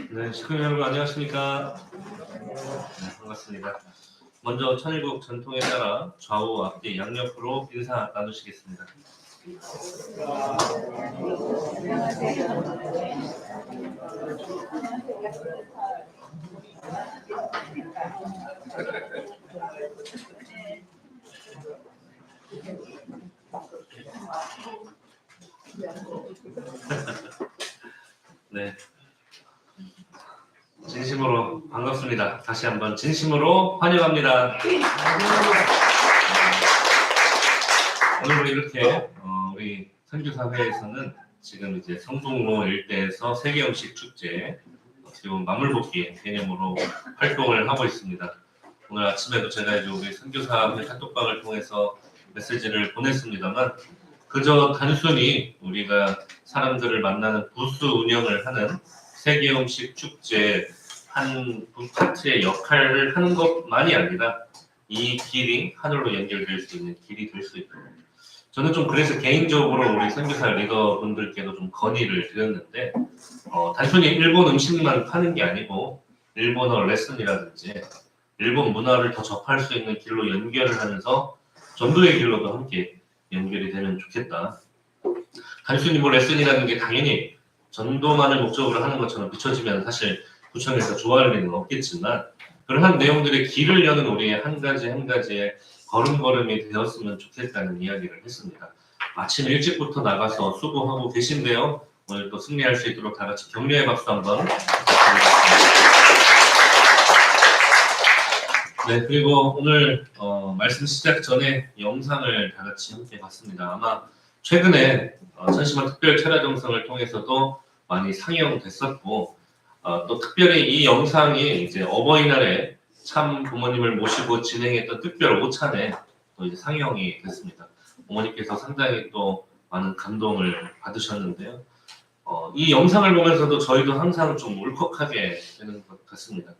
네, 시청자 여러분 안녕하십니까? 네, 반갑습니다. 먼저 천일국 전통에 따라 좌우 앞뒤 양옆으로 인사 나누시겠습니다. 네, 진심으로 반갑습니다. 다시 한번 진심으로 환영합니다. 오늘 이렇게 우리 선교사회에서는 지금 이제 성북로 일대에서 세계음식 축제 지금 마물볶이 개념으로 활동을 하고 있습니다. 오늘 아침에도 제가 이제 우리 선교사회 카톡방을 통해서 메시지를 보냈습니다만 그저 단순히 우리가 사람들을 만나는 부스 운영을 하는 세계음식 축제 한 파트의 역할을 하는 것만이 아니라 이 길이 하늘로 연결될 수 있는 길이 될 수 있도록 저는 좀 그래서 개인적으로 우리 선교사 리더분들께도 좀 건의를 드렸는데 단순히 일본 음식만 파는 게 아니고 일본어 레슨이라든지 일본 문화를 더 접할 수 있는 길로 연결을 하면서 전도의 길로도 함께 연결이 되면 좋겠다. 단순히 뭐 레슨이라는 게 당연히 전도만을 목적으로 하는 것처럼 비춰지면 사실 구청에서 좋아할 일은 없겠지만 그러한 내용들의 길을 여는 우리의 한 가지 한 가지의 걸음걸음이 되었으면 좋겠다는 이야기를 했습니다. 아침 일찍부터 나가서 수고하고 계신데요. 오늘 또 승리할 수 있도록 다 같이 격려의 박수 한번 부탁드리겠습니다. 네, 그리고 오늘 말씀 시작 전에 영상을 다 같이 함께 봤습니다. 아마 최근에 천심원 특별 철야 정성을 통해서도 많이 상영됐었고 또 특별히 이 영상이 이제 어버이날에 참 부모님을 모시고 진행했던 특별 오찬에 또 이제 상영이 됐습니다. 어머니께서 상당히 또 많은 감동을 받으셨는데요. 이 영상을 보면서도 저희도 항상 좀 울컥하게 되는 것 같습니다.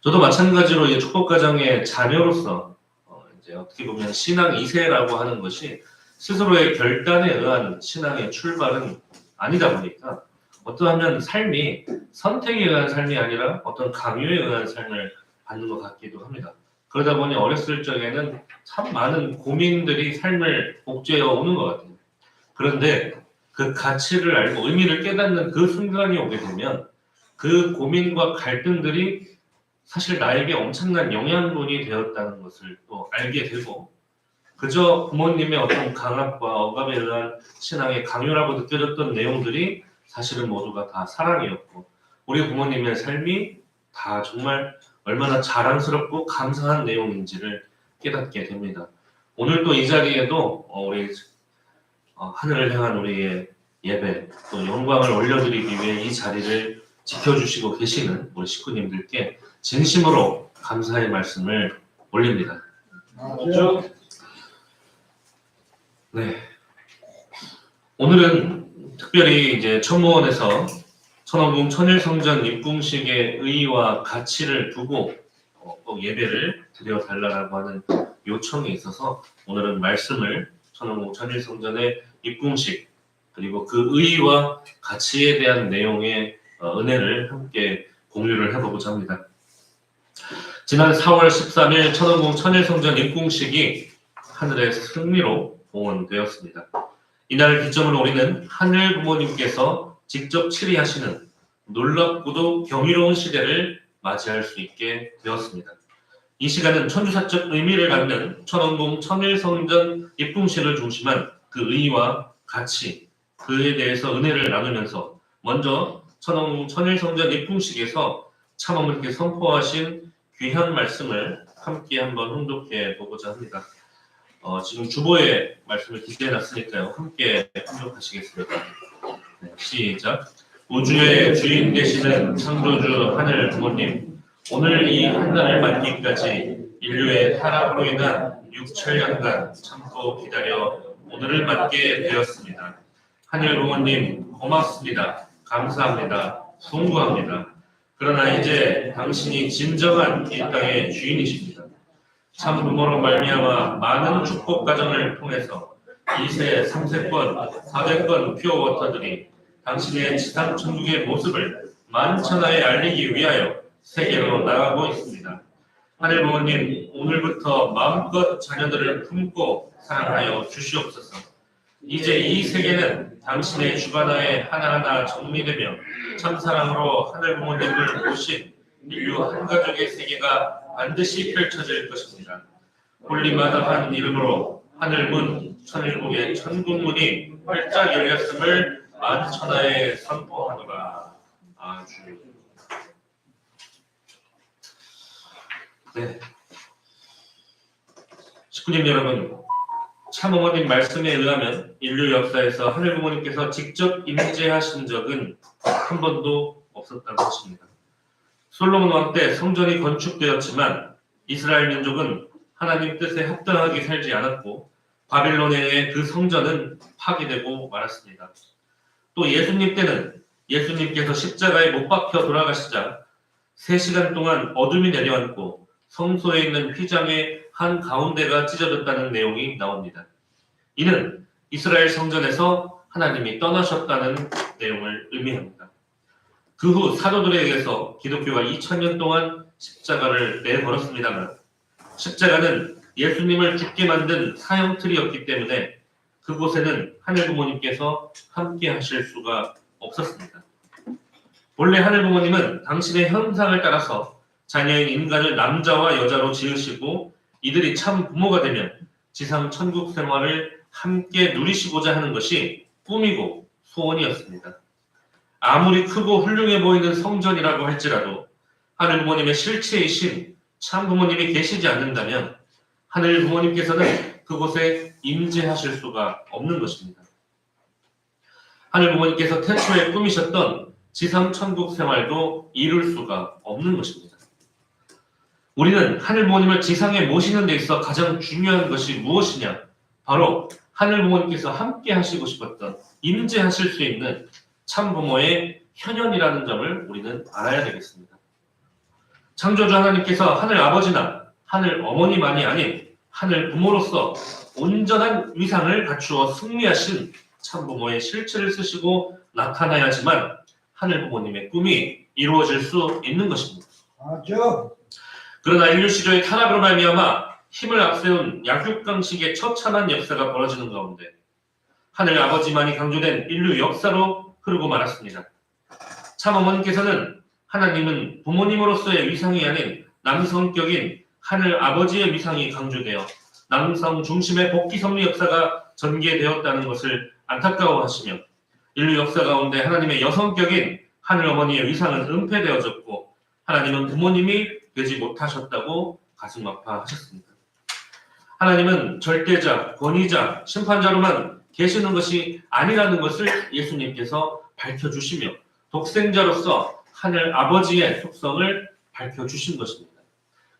저도 마찬가지로 이 축복가정의 자녀로서 이제 어떻게 보면 신앙 2세라고 하는 것이 스스로의 결단에 의한 신앙의 출발은 아니다 보니까 어떠하면 삶이 선택에 의한 삶이 아니라 어떤 강요에 의한 삶을 받는 것 같기도 합니다. 그러다 보니 어렸을 적에는 참 많은 고민들이 삶을 복제해 오는 것 같아요. 그런데 그 가치를 알고 의미를 깨닫는 그 순간이 오게 되면 그 고민과 갈등들이 사실 나에게 엄청난 영향분이 되었다는 것을 또 알게 되고 그저 부모님의 어떤 강압과 억압에 의한 신앙의 강요라고 느껴졌던 내용들이 사실은 모두가 다 사랑이었고 우리 부모님의 삶이 다 정말 얼마나 자랑스럽고 감사한 내용인지를 깨닫게 됩니다. 오늘 또 이 자리에도 우리 하늘을 향한 우리의 예배 또 영광을 올려드리기 위해 이 자리를 지켜주시고 계시는 우리 식구님들께 진심으로 감사의 말씀을 올립니다. 네. 오늘은 특별히 이제 천무원에서 천원궁 천일성전 입궁식의 의의와 가치를 두고 꼭 예배를 드려달라고 하는 요청이 있어서 오늘은 말씀을 천원궁 천일성전의 입궁식 그리고 그 의의와 가치에 대한 내용의 은혜를 함께 공유를 해보고자 합니다. 지난 4월 13일 천원궁 천일성전 입궁식이 하늘의 승리로 봉헌되었습니다. 이날을 기점으로 우리는 하늘 부모님께서 직접 치리하시는 놀랍고도 경이로운 시대를 맞이할 수 있게 되었습니다. 이 시간은 천주사적 의미를 갖는 천원궁 천일성전 입궁식을 중심한 그 의의와 가치, 그에 대해서 은혜를 나누면서 먼저 천원궁 천일성전 입궁식에서 참어머니께 선포하신 귀한 말씀을 함께 한번 훈독해 보고자 합니다. 지금 주보에 말씀을 기재해 놨으니까요. 함께 훈독하시겠습니다. 네, 시작. 우주의 주인 되시는 창조주 하늘 부모님, 오늘 이 한날을 맞기까지 인류의 타락으로 인한 6천년간 참고 기다려 오늘을 맞게 되었습니다. 하늘 부모님 고맙습니다. 감사합니다. 송구합니다. 그러나 이제 당신이 진정한 이 땅의 주인이십니다. 참 부모로 말미암아 많은 축복 가정을 통해서 2세, 3세권, 4세권 퓨어워터들이 당신의 지상 천국의 모습을 만천하에 알리기 위하여 세계로 나가고 있습니다. 하늘 부모님, 오늘부터 마음껏 자녀들을 품고 사랑하여 주시옵소서. 이제 이 세계는 당신의 주관하에 하나하나 정리되며 참사랑으로 하늘 부모님을 모신 인류 한 가족의 세계가 반드시 펼쳐질 것입니다. 홀리마다한 이름으로 하늘문, 천일국의 천국문이 활짝 열렸음을 만천하에 선포하노라. 아주. 네. 식구님 여러분, 참어머님 말씀에 의하면 인류 역사에서 하늘 부모님께서 직접 임재하신 적은 한 번도 없었다고 하십니다. 솔로몬 왕 때 성전이 건축되었지만 이스라엘 민족은 하나님 뜻에 합당하게 살지 않았고 바빌론에 의해 그 성전은 파괴되고 말았습니다. 또 예수님 때는 예수님께서 십자가에 못 박혀 돌아가시자 3시간 동안 어둠이 내려앉고 성소에 있는 휘장의 한 가운데가 찢어졌다는 내용이 나옵니다. 이는 이스라엘 성전에서 하나님이 떠나셨다는 내용을 의미합니다. 그 후 사도들에 의해서 기독교가 2000년 동안 십자가를 내걸었습니다만 십자가는 예수님을 죽게 만든 사형틀이었기 때문에 그곳에는 하늘 부모님께서 함께 하실 수가 없었습니다. 본래 하늘 부모님은 당신의 형상을 따라서 자녀인 인간을 남자와 여자로 지으시고 이들이 참 부모가 되면 지상 천국 생활을 함께 누리시고자 하는 것이 꿈이고 소원이었습니다. 아무리 크고 훌륭해 보이는 성전이라고 할지라도 하늘 부모님의 실체이신 참 부모님이 계시지 않는다면 하늘 부모님께서는 그곳에 임재하실 수가 없는 것입니다. 하늘 부모님께서 태초에 꾸미셨던 지상 천국 생활도 이룰 수가 없는 것입니다. 우리는 하늘 부모님을 지상에 모시는 데 있어 가장 중요한 것이 무엇이냐? 바로 하늘 부모님께서 함께 하시고 싶었던 임재하실 수 있는 참 부모의 현현이라는 점을 우리는 알아야 되겠습니다. 창조주 하나님께서 하늘 아버지나 하늘 어머니만이 아닌 하늘 부모로서 온전한 위상을 갖추어 승리하신 참 부모의 실체를 쓰시고 나타나야지만 하늘 부모님의 꿈이 이루어질 수 있는 것입니다. 그러나 인류 시조의 타락으로 말미암아 힘을 앞세운 약육강식의 처참한 역사가 벌어지는 가운데 하늘 아버지만이 강조된 인류 역사로 흐르고 말았습니다. 참 어머님께서는 하나님은 부모님으로서의 위상이 아닌 남성격인 하늘 아버지의 위상이 강조되어 남성 중심의 복귀 섭리 역사가 전개되었다는 것을 안타까워하시며 인류 역사 가운데 하나님의 여성격인 하늘 어머니의 위상은 은폐되어졌고 하나님은 부모님이 되지 못하셨다고 가슴 아파하셨습니다. 하나님은 절대자, 권위자, 심판자로만 계시는 것이 아니라는 것을 예수님께서 밝혀주시며 독생자로서 하늘 아버지의 속성을 밝혀주신 것입니다.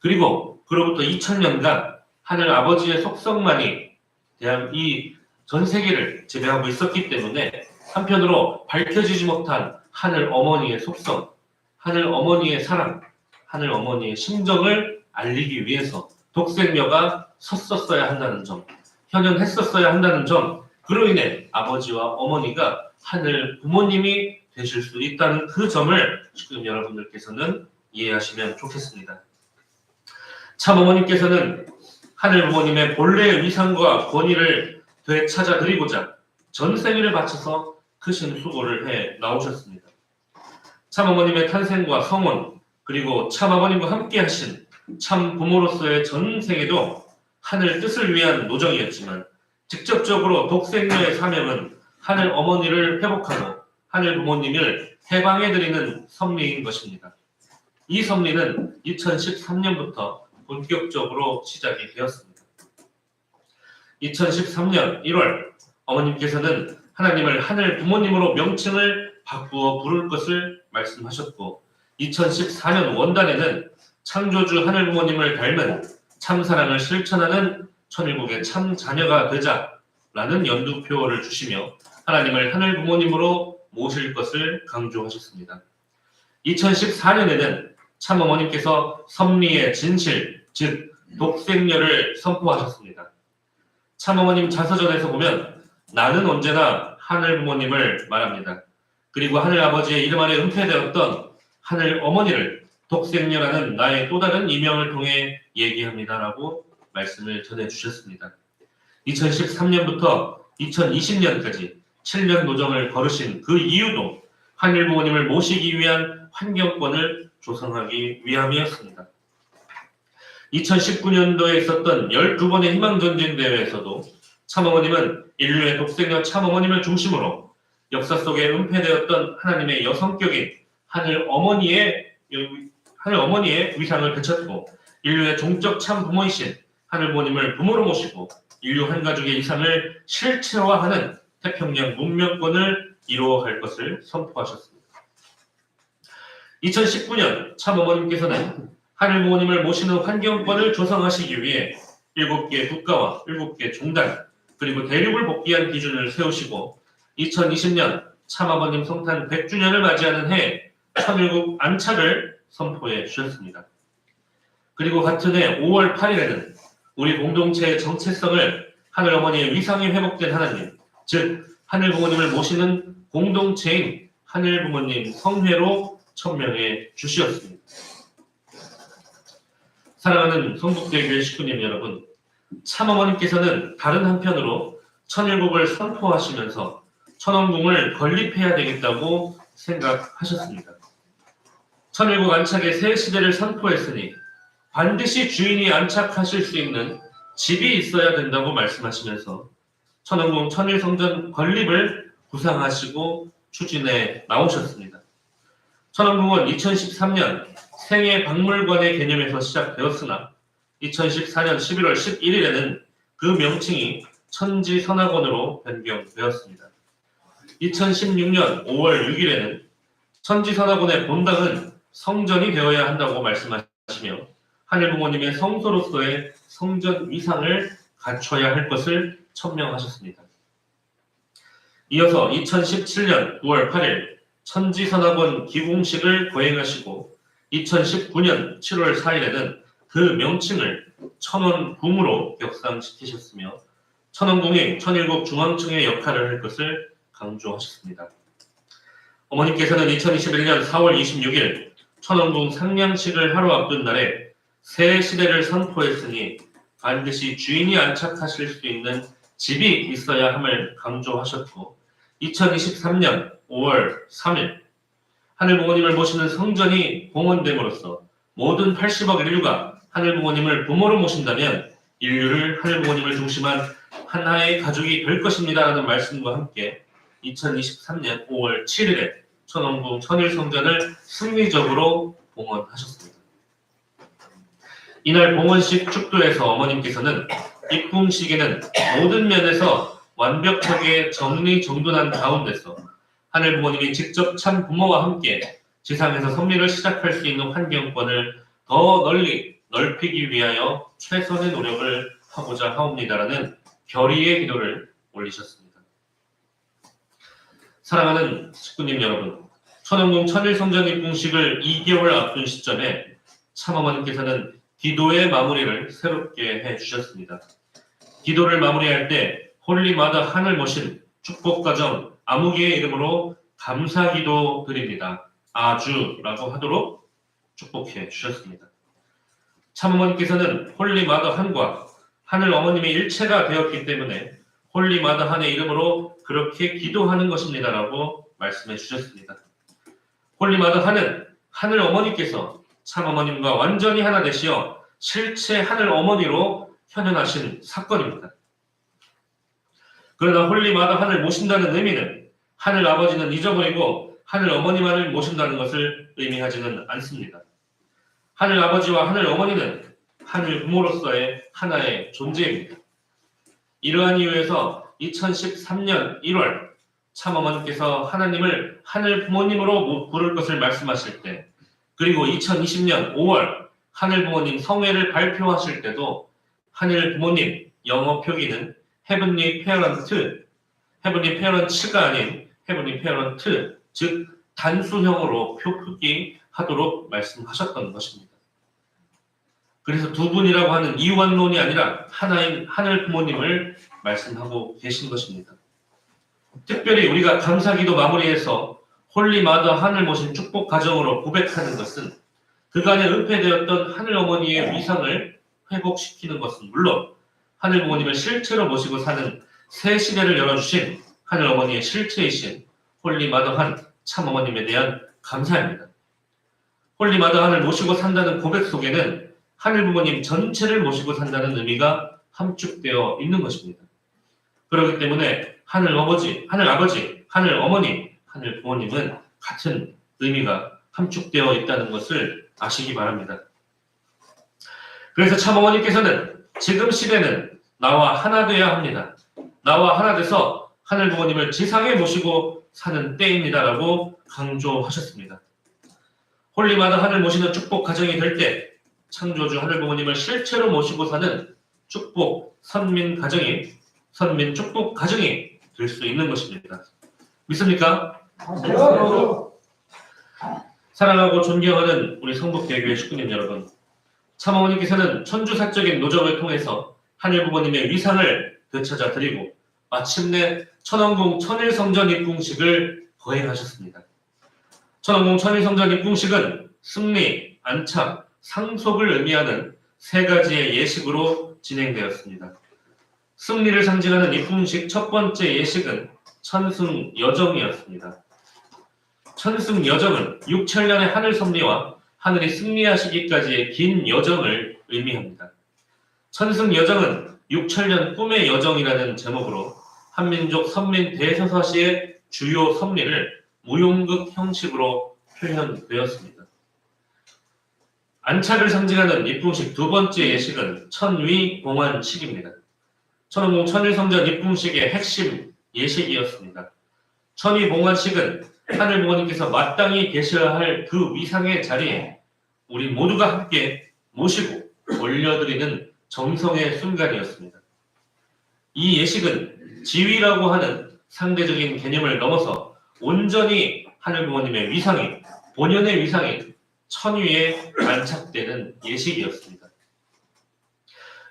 그리고 그로부터 2000년간 하늘 아버지의 속성만이 대한 이 전 세계를 지배하고 있었기 때문에 한편으로 밝혀지지 못한 하늘 어머니의 속성, 하늘 어머니의 사랑, 하늘 어머니의 심정을 알리기 위해서 독생녀가 섰었어야 한다는 점, 현현했었어야 한다는 점, 그로 인해 아버지와 어머니가 하늘 부모님이 되실 수 있다는 그 점을 지금 여러분들께서는 이해하시면 좋겠습니다. 참 어머님께서는 하늘 부모님의 본래의 위상과 권위를 되찾아드리고자 전생일을 바쳐서 크신 수고를 해 나오셨습니다. 참 어머님의 탄생과 성원, 그리고 참 아버님과 함께 하신 참 부모로서의 전생에도 하늘 뜻을 위한 노정이었지만 직접적으로 독생녀의 사명은 하늘 어머니를 회복하고 하늘 부모님을 해방해드리는 섭리인 것입니다. 이 섭리는 2013년부터 본격적으로 시작이 되었습니다. 2013년 1월 어머님께서는 하나님을 하늘 부모님으로 명칭을 바꾸어 부를 것을 말씀하셨고 2014년 원단에는 창조주 하늘 부모님을 닮은 참사랑을 실천하는 천일국의 참 자녀가 되자라는 연두표를 주시며 하나님을 하늘 부모님으로 모실 것을 강조하셨습니다. 2014년에는 참 어머님께서 섭리의 진실, 즉 독생녀를 선포하셨습니다. 참 어머님 자서전에서 보면 나는 언제나 하늘 부모님을 말합니다. 그리고 하늘 아버지의 이름 아래 은폐되었던 하늘 어머니를 독생녀라는 나의 또 다른 이명을 통해 얘기합니다라고 말씀을 전해주셨습니다. 2013년부터 2020년까지 7년 노정을 걸으신 그 이유도 하늘 부모님을 모시기 위한 환경권을 조성하기 위함이었습니다. 2019년도에 있었던 12번의 희망전쟁 대회에서도 참어머님은 인류의 독생녀 참어머님을 중심으로 역사 속에 은폐되었던 하나님의 여성격인 하늘 어머니의 위상을 되찾고 인류의 종적 참부모이신 하늘 부모님을 부모로 모시고 인류 한 가족의 이상을 실체화하는 태평양 문명권을 이루어갈 것을 선포하셨습니다. 2019년 참어머님께서는 하늘 부모님을 모시는 환경권을 조성하시기 위해 7개 국가와 7개 종단 그리고 대륙을 복귀한 기준을 세우시고 2020년 참아버님 성탄 100주년을 맞이하는 해에 천일국 안착을 선포해 주셨습니다. 그리고 같은 해 5월 8일에는 우리 공동체의 정체성을 하늘 어머니의 위상이 회복된 하나님, 즉 하늘 부모님을 모시는 공동체인 하늘 부모님 성회로 천명해 주시었습니다. 사랑하는 성북대교회 식구님 여러분, 참어머님께서는 다른 한편으로 천일국을 선포하시면서 천원궁을 건립해야 되겠다고 생각하셨습니다. 천일국 안착의 새 시대를 선포했으니 반드시 주인이 안착하실 수 있는 집이 있어야 된다고 말씀하시면서 천원궁 천일성전 건립을 구상하시고 추진해 나오셨습니다. 천원궁은 2013년 생애박물관의 개념에서 시작되었으나 2014년 11월 11일에는 그 명칭이 천지선악원으로 변경되었습니다. 2016년 5월 6일에는 천지선악원의 본당은 성전이 되어야 한다고 말씀하시며 하늘 부모님의 성소로서의 성전 위상을 갖춰야 할 것을 천명하셨습니다. 이어서 2017년 9월 8일 천지선악원 기공식을 거행하시고 2019년 7월 4일에는 그 명칭을 천원궁으로 격상시키셨으며 천원궁이 천일국 중앙청의 역할을 할 것을 강조하셨습니다. 어머님께서는 2021년 4월 26일 천원궁 상냥식을 하루 앞둔 날에 새 시대를 선포했으니 반드시 주인이 안착하실 수 있는 집이 있어야 함을 강조하셨고 2023년 5월 3일 하늘 부모님을 모시는 성전이 봉헌됨으로써 모든 80억 인류가 하늘 부모님을 부모로 모신다면 인류를 하늘 부모님을 중심한 하나의 가족이 될 것입니다 라는 말씀과 함께 2023년 5월 7일에 천원궁 천일성전을 승리적으로 봉헌하셨습니다. 이날 봉헌식 축도에서 어머님께서는 입궁식에는 모든 면에서 완벽하게 정리정돈한 가운데서 하늘 부모님이 직접 참 부모와 함께 지상에서 섭리를 시작할 수 있는 환경권을 더 널리 넓히기 위하여 최선의 노력을 하고자 하옵니다라는 결의의 기도를 올리셨습니다. 사랑하는 식구님 여러분, 천원궁 천일성전 입궁식을 2개월 앞둔 시점에 참어머님께서는 기도의 마무리를 새롭게 해주셨습니다. 기도를 마무리할 때 홀리마다 하늘 모신 축복가정 아무개의 이름으로 감사기도 드립니다. 아주라고 하도록 축복해 주셨습니다. 참어머님께서는 홀리마더 한과 하늘 어머님의 일체가 되었기 때문에 홀리마더 한의 이름으로 그렇게 기도하는 것입니다라고 말씀해 주셨습니다. 홀리마더 한은 하늘 어머니께서 참어머님과 완전히 하나 되시어 실체 하늘 어머니로 현현하신 사건입니다. 그러나 홀리마더 한을 모신다는 의미는 하늘 아버지는 잊어버리고 하늘 어머니만을 모신다는 것을 의미하지는 않습니다. 하늘 아버지와 하늘 어머니는 하늘 부모로서의 하나의 존재입니다. 이러한 이유에서 2013년 1월 참어머니께서 하나님을 하늘 부모님으로 부를 것을 말씀하실 때, 그리고 2020년 5월 하늘 부모님 성회를 발표하실 때도 하늘 부모님 영어 표기는 헤븐리 페어런트, 헤븐리 페어런츠가 아닌 헤븐리 페어런트, 즉 단수형으로 표기하도록 말씀하셨던 것입니다. 그래서 두 분이라고 하는 이원론이 아니라 하나인 하늘 부모님을 말씀하고 계신 것입니다. 특별히 우리가 감사기도 마무리해서 홀리마더 하늘 모신 축복 가정으로 고백하는 것은 그간에 은폐되었던 하늘 어머니의 위상을 회복시키는 것은 물론 하늘 부모님을 실체로 모시고 사는 새 시대를 열어주신 하늘 어머니의 실체이신 홀리마더 한 참어머님에 대한 감사입니다. 홀리마더 한을 모시고 산다는 고백 속에는 하늘 부모님 전체를 모시고 산다는 의미가 함축되어 있는 것입니다. 그렇기 때문에 하늘 아버지, 하늘 어머니, 하늘 부모님은 같은 의미가 함축되어 있다는 것을 아시기 바랍니다. 그래서 참어머니께서는 지금 시대는 나와 하나 되어야 합니다. 나와 하나 돼서 하늘 부모님을 지상에 모시고 사는 때입니다라고 강조하셨습니다. 홀리마더 하늘 모시는 축복 가정이 될 때 창조주 하늘 부모님을 실체로 모시고 사는 축복 선민 축복 가정이 될 수 있는 것입니다. 믿습니까? 사랑하고 존경하는 우리 성북대교회 식구님 여러분, 참어머니께서는 천주사적인 노정을 통해서 하늘 부모님의 위상을 되찾아 드리고 마침내 천왕궁 천일성전 입궁식을 거행하셨습니다. 천왕궁 천일성전 입궁식은 승리, 안착, 상속을 의미하는 세 가지의 예식으로 진행되었습니다. 승리를 상징하는 입궁식 첫 번째 예식은 천승여정이었습니다. 천승여정은 6천년의 하늘 섭리와 하늘이 승리하시기까지의 긴 여정을 의미합니다. 천승여정은 6천년 꿈의 여정이라는 제목으로 한민족 선민 대서사시의 주요 섭리를 무용극 형식으로 표현되었습니다. 안착을 상징하는 입궁식 두 번째 예식은 천위봉환식입니다. 천왕궁 천일성전 입궁식의 핵심 예식이었습니다. 천위봉환식은 하늘 부모님께서 마땅히 계셔야 할 그 위상의 자리에 우리 모두가 함께 모시고 올려드리는 정성의 순간이었습니다. 이 예식은 지위라고 하는 상대적인 개념을 넘어서 온전히 하늘 부모님의 위상이, 본연의 위상이 천위에 안착되는 예식이었습니다.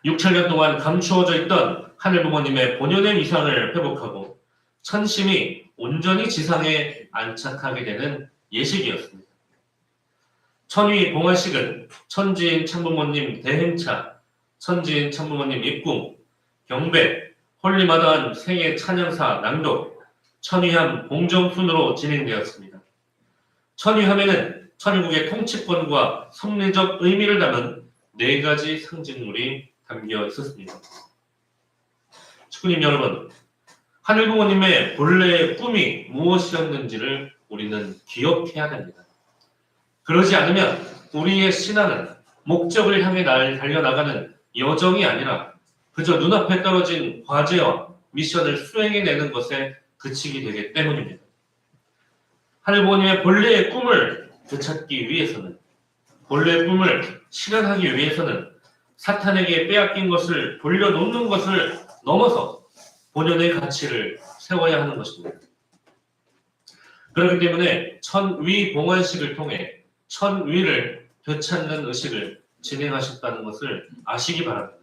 6천년 동안 감추어져 있던 하늘 부모님의 본연의 위상을 회복하고 천심이 온전히 지상에 안착하게 되는 예식이었습니다. 천위 봉환식은 천지인 참부모님 대행차, 천지인 참부모님 입궁, 경배, 홀리마더한 생애 찬양사 낭독, 천위함 공정 순으로 진행되었습니다. 천위함에는 천일국의 통치권과 섭리적 의미를 담은 네 가지 상징물이 담겨 있었습니다. 축구님 여러분, 하늘 부모님의 본래의 꿈이 무엇이었는지를 우리는 기억해야 됩니다. 그러지 않으면 우리의 신앙은 목적을 향해 달려나가는 여정이 아니라 그저 눈앞에 떨어진 과제와 미션을 수행해내는 것에 그치게 되기 때문입니다. 하늘 부모님의 본래의 꿈을 되찾기 위해서는, 본래의 꿈을 실현하기 위해서는 사탄에게 빼앗긴 것을 돌려놓는 것을 넘어서 본연의 가치를 세워야 하는 것입니다. 그렇기 때문에 천위봉환식을 통해 천위를 되찾는 의식을 진행하셨다는 것을 아시기 바랍니다.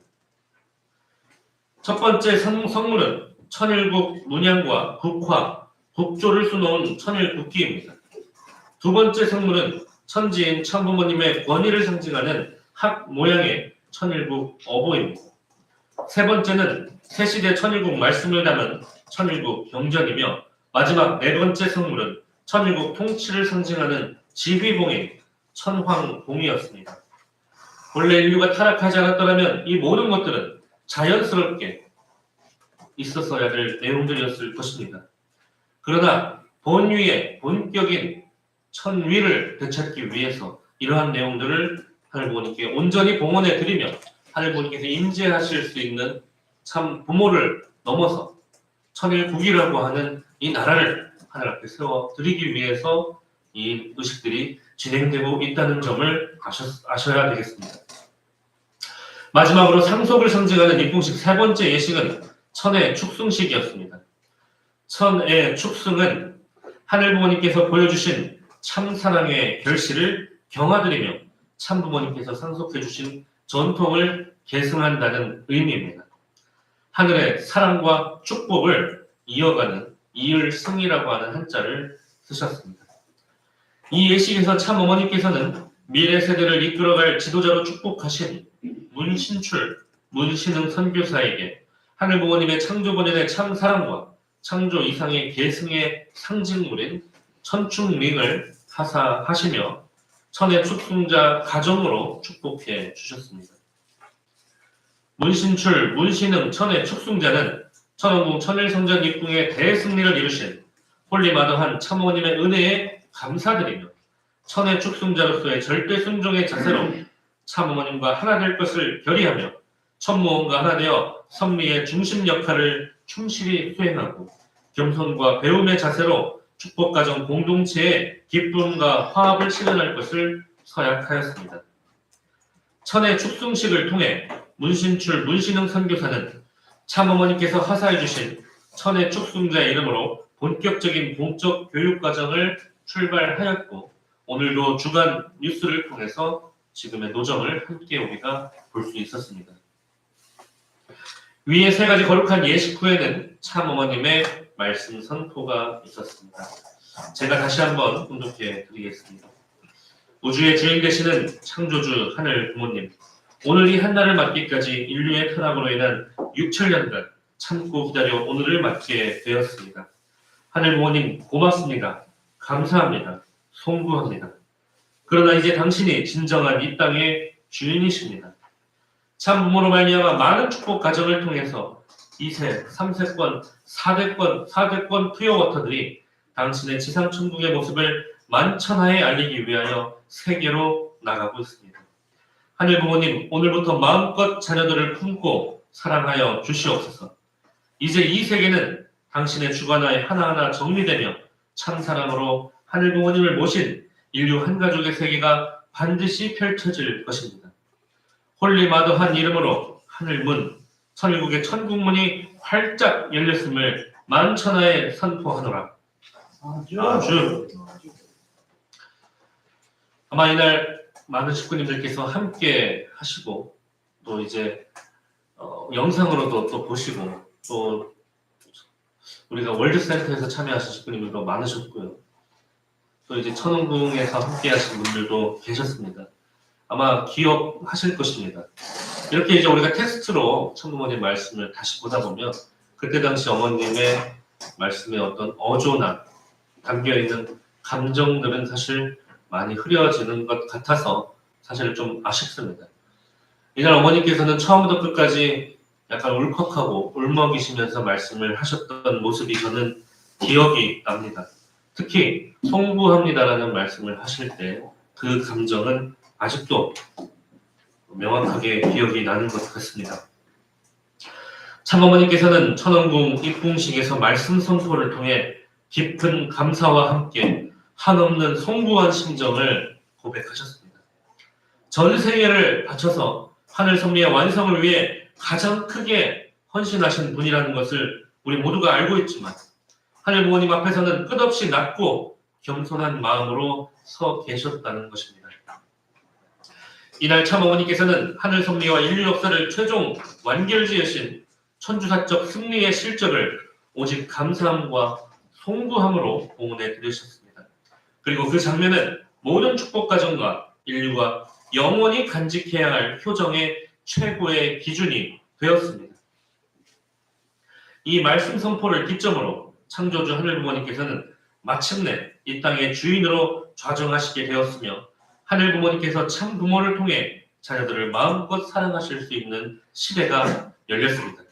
첫 번째 성물은 천일국 문양과 국화, 국조를 수놓은 천일국기입니다. 두 번째 성물은 천지인 참부모님의 권위를 상징하는 학 모양의 천일국 어보입니다. 세 번째는 새시대 천일국 말씀을 담은 천일국 경전이며 마지막 네 번째 성물은 천일국 통치를 상징하는 지휘봉인 천황봉이었습니다. 본래 인류가 타락하지 않았더라면 이 모든 것들은 자연스럽게 있었어야 될 내용들이었을 것입니다. 그러나 본위의 본격인 천위를 되찾기 위해서 이러한 내용들을 하늘 부모님께 온전히 봉헌해 드리며 하늘 부모님께서 임재하실 수 있는 참 부모를 넘어서 천일국이라고 하는 이 나라를 하늘 앞에 세워 드리기 위해서 이 의식들이 진행되고 있다는 점을 아셔야 되겠습니다. 마지막으로 상속을 상징하는 입궁식 세 번째 예식은 천의 축승식이었습니다. 천의 축승은 하늘 부모님께서 보여주신 참사랑의 결실을 경하드리며 참부모님께서 상속해 주신 전통을 계승한다는 의미입니다. 하늘의 사랑과 축복을 이어가는 이을승이라고 하는 한자를 쓰셨습니다. 이 예식에서 참 어머니께서는 미래 세대를 이끌어갈 지도자로 축복하신 문신출, 문신흥 선교사에게 하늘 부모님의 창조 본연의 참 사랑과 창조 이상의 계승의 상징물인 천축링을 하사하시며 천의 축승자 가정으로 축복해 주셨습니다. 문신출, 문신흥, 천의 축승자는 천원궁 천일성전 입궁의 대승리를 이루신 홀리마더한 참어머님의 은혜에 감사드리며 천의 축승자로서의 절대 순종의 자세로 참어머님과 하나 될 것을 결의하며 천무원과 하나 되어 섭리의 중심 역할을 충실히 수행하고 겸손과 배움의 자세로 축복가정 공동체의 기쁨과 화합을 실현할 것을 서약하였습니다. 천의 축승식을 통해 문신출, 문신흥 선교사는 참어머니께서 하사해 주신 천의 축승자의 이름으로 본격적인 공적 교육과정을 출발하였고 오늘도 주간 뉴스를 통해서 지금의 노정을 함께 우리가 볼 수 있었습니다. 위의 세 가지 거룩한 예식 후에는 참어머님의 말씀 선포가 있었습니다. 제가 다시 한번 공독해 드리겠습니다. 우주의 주인 되시는 창조주 하늘 부모님, 오늘 이 한날을 맞기까지 인류의 타락으로 인한 6,000년간 참고 기다려 오늘을 맞게 되었습니다. 하늘 부모님 고맙습니다. 감사합니다. 송구합니다. 그러나 이제 당신이 진정한 이 땅의 주인이십니다. 참 부모로 말미암아 많은 축복 가정을 통해서 2세, 3세권, 4대권 푸어워터들이 당신의 지상 천국의 모습을 만천하에 알리기 위하여 세계로 나가고 있습니다. 하늘 부모님, 오늘부터 마음껏 자녀들을 품고 사랑하여 주시옵소서. 이제 이 세계는 당신의 주관하에 하나하나 정리되며 참사랑으로 하늘 부모님을 모신 인류 한 가족의 세계가 반드시 펼쳐질 것입니다. 홀리마더한 이름으로 하늘문, 천일국의 천국문이 활짝 열렸음을 만천하에 선포하노라. 아주. 아마 이날 많은 식구님들께서 함께 하시고 또 이제 영상으로도 또 보시고 또 우리가 월드센터에서 참여하신 식구님들도 많으셨고요. 또 이제 천원궁에서 함께 하신 분들도 계셨습니다. 아마 기억하실 것입니다. 이렇게 이제 우리가 테스트로 천부모님 말씀을 다시 보다 보면 그때 당시 어머님의 말씀에 어떤 어조나 담겨있는 감정들은 사실 많이 흐려지는 것 같아서 사실 좀 아쉽습니다. 이날 어머니께서는 처음부터 끝까지 약간 울컥하고 울먹이시면서 말씀을 하셨던 모습이 저는 기억이 납니다. 특히 송구합니다라는 말씀을 하실 때 그 감정은 아직도 명확하게 기억이 나는 것 같습니다. 참어머니께서는 천원궁 입궁식에서 말씀 선포를 통해 깊은 감사와 함께 한없는 송구한 심정을 고백하셨습니다. 전 생애를 바쳐서 하늘 섭리의 완성을 위해 가장 크게 헌신하신 분이라는 것을 우리 모두가 알고 있지만 하늘 부모님 앞에서는 끝없이 낮고 겸손한 마음으로 서 계셨다는 것입니다. 이날 참 어머니께서는 하늘 섭리와 인류 역사를 최종 완결지으신 천주사적 승리의 실적을 오직 감사함과 송구함으로 봉헌해 드리셨습니다. 그리고 그 장면은 모든 축복 가정과 인류가 영원히 간직해야 할 효정의 최고의 기준이 되었습니다. 이 말씀 선포를 기점으로 창조주 하늘 부모님께서는 마침내 이 땅의 주인으로 좌정하시게 되었으며 하늘 부모님께서 참 부모를 통해 자녀들을 마음껏 사랑하실 수 있는 시대가 열렸습니다.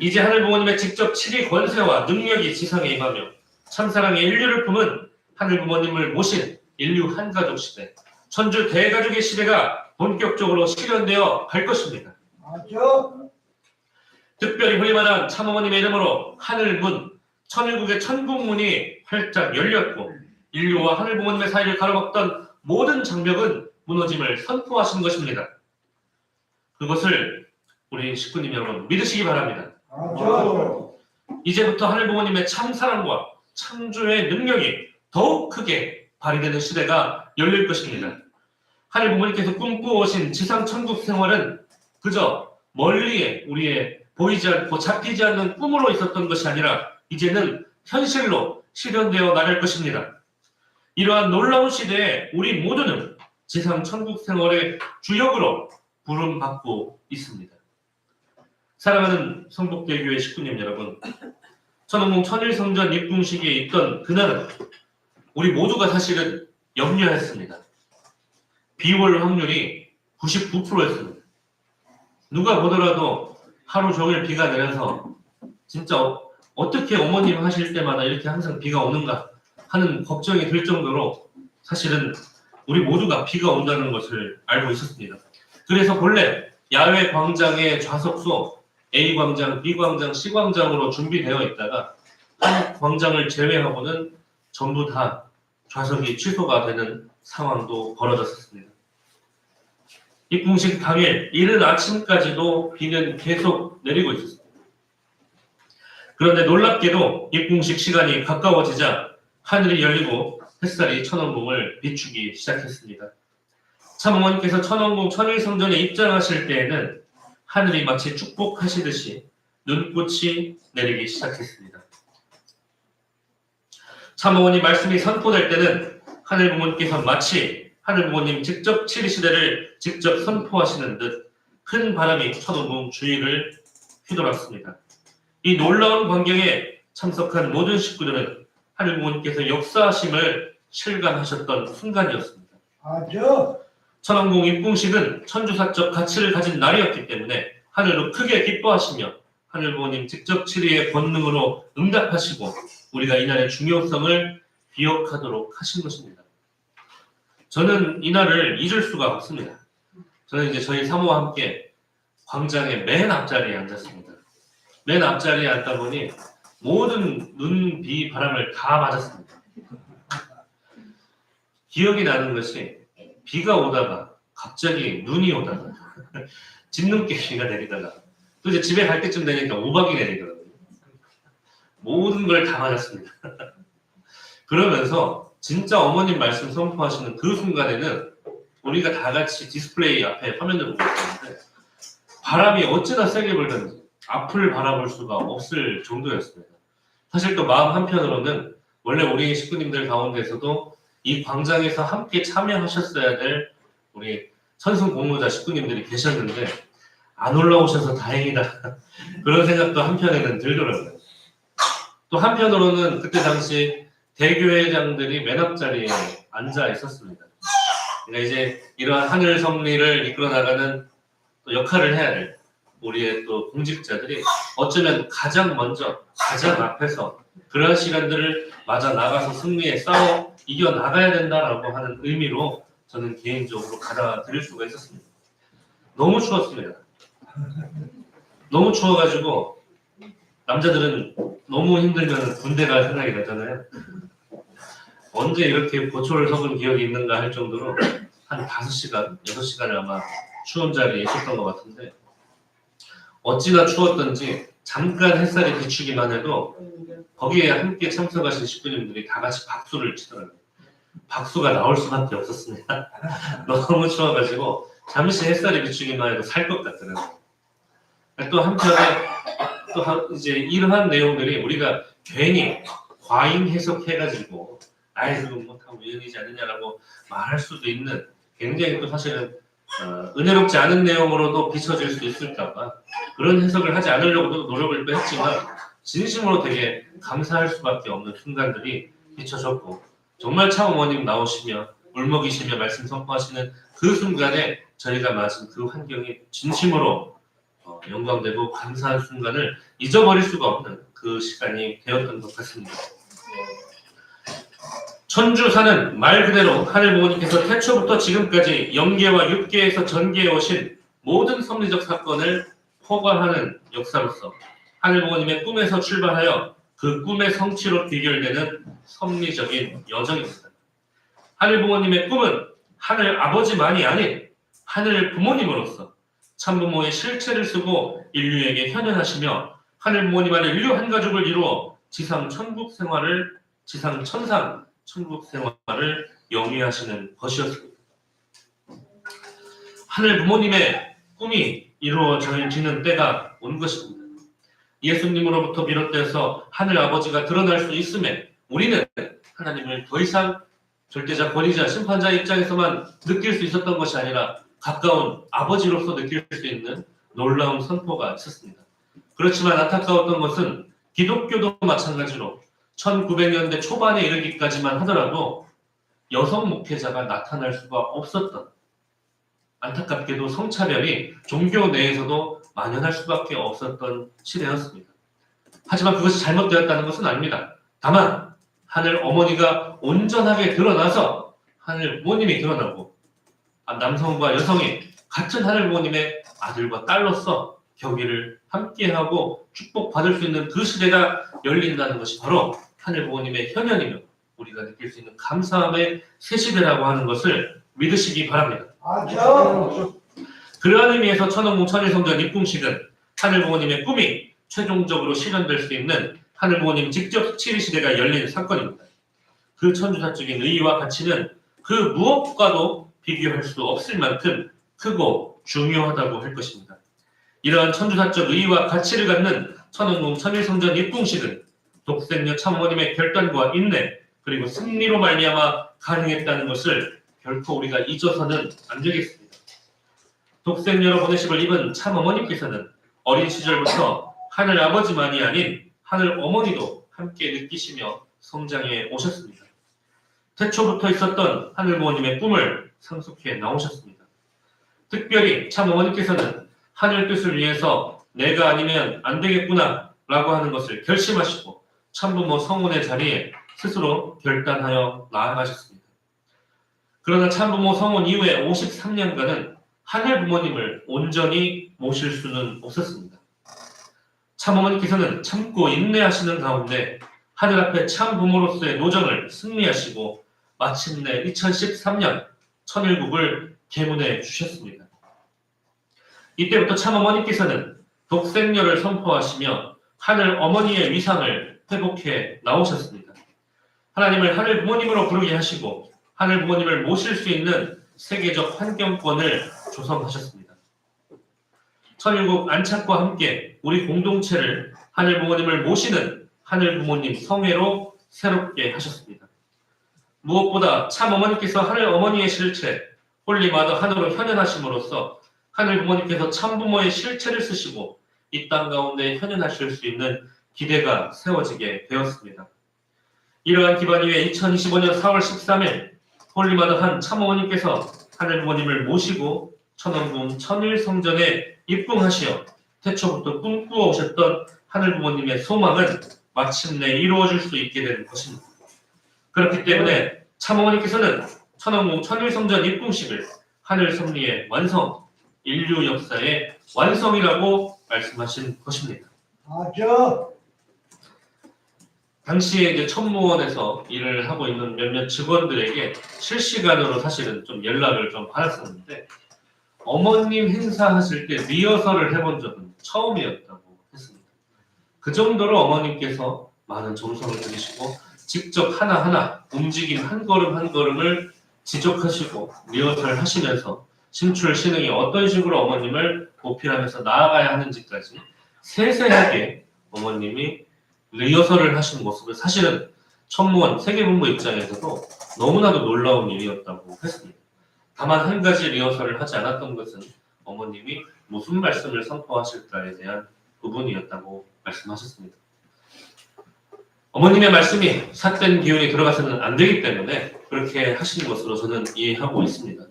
이제 하늘 부모님의 직접 치리 권세와 능력이 지상에 임하며 참사랑의 인류를 품은 하늘 부모님을 모신 인류 한가족 시대, 천주 대가족의 시대가 본격적으로 실현되어 갈 것입니다. 특별히 훌리만한 참어머님의 이름으로 하늘문, 천일국의 천국문이 활짝 열렸고 인류와 하늘 부모님의 사이를 가로막던 모든 장벽은 무너짐을 선포하신 것입니다. 그것을 우리 식구님 여러분 믿으시기 바랍니다. 이제부터 하늘 부모님의 참사랑과 창조의 능력이 더욱 크게 발휘되는 시대가 열릴 것입니다. 하늘 부모님께서 꿈꾸어오신 지상 천국 생활은 그저 멀리에 우리의 보이지 않고 잡히지 않는 꿈으로 있었던 것이 아니라 이제는 현실로 실현되어 나갈 것입니다. 이러한 놀라운 시대에 우리 모두는 지상 천국 생활의 주역으로 부름받고 있습니다. 사랑하는 성북대교회 식구님 여러분, 천홍궁 천일성전 입궁식에 있던 그날은 우리 모두가 사실은 염려했습니다. 비올 확률이 99%였습니다. 누가 보더라도 하루 종일 비가 내려서 진짜 어떻게 어머님 하실 때마다 이렇게 항상 비가 오는가 하는 걱정이 들 정도로 사실은 우리 모두가 비가 온다는 것을 알고 있었습니다. 그래서 본래 야외 광장의 좌석수 A 광장, B 광장, C 광장으로 준비되어 있다가 한 광장을 제외하고는 전부 다 좌석이 취소가 되는 상황도 벌어졌습니다. 입궁식 당일 이른 아침까지도 비는 계속 내리고 있었습니다. 그런데 놀랍게도 입궁식 시간이 가까워지자 하늘이 열리고 햇살이 천왕궁을 비추기 시작했습니다. 참어머니께서 천왕궁 천일성전에 입장하실 때에는 하늘이 마치 축복하시듯이 눈꽃이 내리기 시작했습니다. 참어머니 말씀이 선포될 때는 하늘부모님께서 마치 하늘부모님 직접 치리시대를 직접 선포하시는 듯 큰 바람이 천왕궁 주위를 휘돌았습니다. 이 놀라운 광경에 참석한 모든 식구들은 하늘부모님께서 역사하심을 실감하셨던 순간이었습니다. 천왕궁 입궁식은 천주사적 가치를 가진 날이었기 때문에 하늘로 크게 기뻐하시며 하늘부모님 직접 치리의 권능으로 응답하시고 우리가 이날의 중요성을 기억하도록 하신 것입니다. 저는 이날을 잊을 수가 없습니다. 저는 이제 저희 사모와 함께 광장의 맨 앞자리에 앉았습니다. 맨 앞자리에 앉다 보니 모든 눈, 비, 바람을 다 맞았습니다. 기억이 나는 것이 비가 오다가 갑자기 눈이 오다가 진눈깨비가 내리다가 또 이제 집에 갈 때쯤 되니까 우박이 내리더라고요. 모든 걸 다 맞았습니다. 그러면서 진짜 어머님 말씀 선포하시는 그 순간에는 우리가 다 같이 디스플레이 앞에 화면을 보고 있었는데 바람이 어찌나 세게 불던지 앞을 바라볼 수가 없을 정도였습니다. 사실 또 마음 한편으로는 원래 우리 식구님들 가운데서도 이 광장에서 함께 참여하셨어야 될 우리 선승 공모자 식구님들이 계셨는데 안 올라오셔서 다행이다 그런 생각도 한편에는 들더라고요. 또 한편으로는 그때 당시 대교회장들이 맨 앞자리에 앉아 있었습니다. 그러니까 이제 이러한 하늘 섭리를 이끌어 나가는 또 역할을 해야 될 우리의 또 공직자들이 어쩌면 가장 먼저 가장 앞에서 그러한 시간들을 맞아 나가서 승리에 싸워 이겨 나가야 된다라고 하는 의미로 저는 개인적으로 받아들일 수가 있었습니다. 너무 추웠습니다. 너무 추워가지고 남자들은 너무 힘들면 군대 갈 생각이 나잖아요. 언제 이렇게 고초를 섞은 기억이 있는가 할 정도로 한 5시간, 6시간을 아마 추운 자리에 있었던 것 같은데 어찌나 추웠던지 잠깐 het살이 비추기만 해도 거기에 함께 참석하신 식구님들이 다 같이 박수를 치더라고요. 박수가 나올 수밖에 없었습니다. 너무 추워가지고 잠시 햇살이 비추기만 해도 살 것 같더라고요. 또 한편에 또 이제 이러한 내용들이 우리가 괜히 과잉 해석해가지고 아이 그건 못하고 우연이지 않느냐라고 말할 수도 있는 굉장히 또 사실은 은혜롭지 않은 내용으로도 비춰질 수 있을까봐 그런 해석을 하지 않으려고도 노력을 했지만 진심으로 되게 감사할 수밖에 없는 순간들이 비춰졌고 정말 참 어머님 나오시며 울먹이시며 말씀 선포하시는 그 순간에 저희가 맞은 그 환경이 진심으로 영광되고 감사한 순간을 잊어버릴 수가 없는 그 시간이 되었던 것 같습니다. 천주사는 말 그대로 하늘부모님께서 태초부터 지금까지 영계와 육계에서 전계에 오신 모든 섭리적 사건을 포괄하는 역사로서 하늘부모님의 꿈에서 출발하여 그 꿈의 성취로 귀결되는 섭리적인 여정입니다. 하늘부모님의 꿈은 하늘 아버지만이 아닌 하늘 부모님으로서 참부모의 실체를 쓰고 인류에게 현현하시며 하늘부모님 안에 인류 한 가족을 이루어 지상 천국 생활을 지상 천상 천국 생활을 영위하시는 것이었습니다. 하늘 부모님의 꿈이 이루어지는 때가 온 것입니다. 예수님으로부터 비롯돼서 하늘 아버지가 드러날 수 있음에 우리는 하나님을 더 이상 절대자, 권위자, 심판자 입장에서만 느낄 수 있었던 것이 아니라 가까운 아버지로서 느낄 수 있는 놀라운 선포가 있었습니다. 그렇지만 안타까웠던 것은 기독교도 마찬가지로 1900년대 초반에 이르기까지만 하더라도 여성 목회자가 나타날 수가 없었던, 안타깝게도 성차별이 종교 내에서도 만연할 수밖에 없었던 시대였습니다. 하지만 그것이 잘못되었다는 것은 아닙니다. 다만 하늘 어머니가 온전하게 드러나서 하늘 부모님이 드러나고 남성과 여성이 같은 하늘 부모님의 아들과 딸로서 격의를 함께하고 축복받을 수 있는 그 시대가 열린다는 것이 바로 하늘 부모님의 현현이며 우리가 느낄 수 있는 감사함의 새 시대라고 하는 것을 믿으시기 바랍니다. 그러한 의미에서 천왕궁 천일성전 입궁식은 하늘 부모님의 꿈이 최종적으로 실현될 수 있는 하늘 부모님 직접 치리시대가 열린 사건입니다. 그 천주사적인 의의와 가치는 그 무엇과도 비교할 수 없을 만큼 크고 중요하다고 할 것입니다. 이러한 천주사적 의의와 가치를 갖는 천왕궁 천일성전 입궁식은 독생녀 참어머님의 결단과 인내 그리고 승리로 말미암아 가능했다는 것을 결코 우리가 잊어서는 안 되겠습니다. 독생녀로 보내심을 입은 참어머니께서는 어린 시절부터 하늘 아버지만이 아닌 하늘 어머니도 함께 느끼시며 성장해 오셨습니다. 태초부터 있었던 하늘 부모님의 꿈을 상속해 나오셨습니다. 특별히 참어머니께서는 하늘 뜻을 위해서 내가 아니면 안 되겠구나 라고 하는 것을 결심하시고 참부모 성혼의 자리에 스스로 결단하여 나아가셨습니다. 그러나 참부모 성혼 이후에 53년간은 하늘 부모님을 온전히 모실 수는 없었습니다. 참어머니께서는 참고 인내하시는 가운데 하늘 앞에 참부모로서의 노정을 승리하시고 마침내 2013년 천일국을 계문해 주셨습니다. 이때부터 참어머니께서는 독생녀를 선포하시며 하늘 어머니의 위상을 회복해 나오셨습니다. 하나님을 하늘 부모님으로 부르게 하시고 하늘 부모님을 모실 수 있는 세계적 환경권을 조성하셨습니다. 천일국 안착과 함께 우리 공동체를 하늘 부모님을 모시는 하늘 부모님 성회로 새롭게 하셨습니다. 무엇보다 참어머니께서 하늘 어머니의 실체, 홀리마더 하늘로 현현하심으로써 하늘 부모님께서 참부모의 실체를 쓰시고 이 땅 가운데 현현하실 수 있는 기대가 세워지게 되었습니다. 이러한 기반 위에 2025년 4월 13일 홀리마더 한 참어머니께서 하늘 부모님을 모시고 천왕궁 천일성전에 입궁하시어 태초부터 꿈꾸어 오셨던 하늘 부모님의 소망은 마침내 이루어질 수 있게 되는 것입니다. 그렇기 때문에 참어머니께서는 천왕궁 천일성전 입궁식을 하늘 섭리의 완성, 인류 역사의 완성이라고 말씀하신 것입니다. 당시에 이제 천무원에서 일을 하고 있는 몇몇 직원들에게 실시간으로 사실은 좀 연락을 좀 받았었는데 어머님 행사하실 때 리허설을 해본 적은 처음이었다고 했습니다. 그 정도로 어머님께서 많은 정성을 들이시고 직접 하나하나 움직임 한 걸음 한 걸음을 지적하시고 리허설 하시면서 신출 신흥이 어떤 식으로 어머님을 보필하면서 나아가야 하는지까지 세세하게 어머님이 리허설을 하신 모습을 사실은 천무원 세계본부 입장에서도 너무나도 놀라운 일이었다고 했습니다. 다만 한 가지 리허설을 하지 않았던 것은 어머님이 무슨 말씀을 선포하실까에 대한 부분이었다고 말씀하셨습니다. 어머님의 말씀이 삿된 기운이 들어가서는 안 되기 때문에 그렇게 하신 것으로 저는 이해하고 있습니다.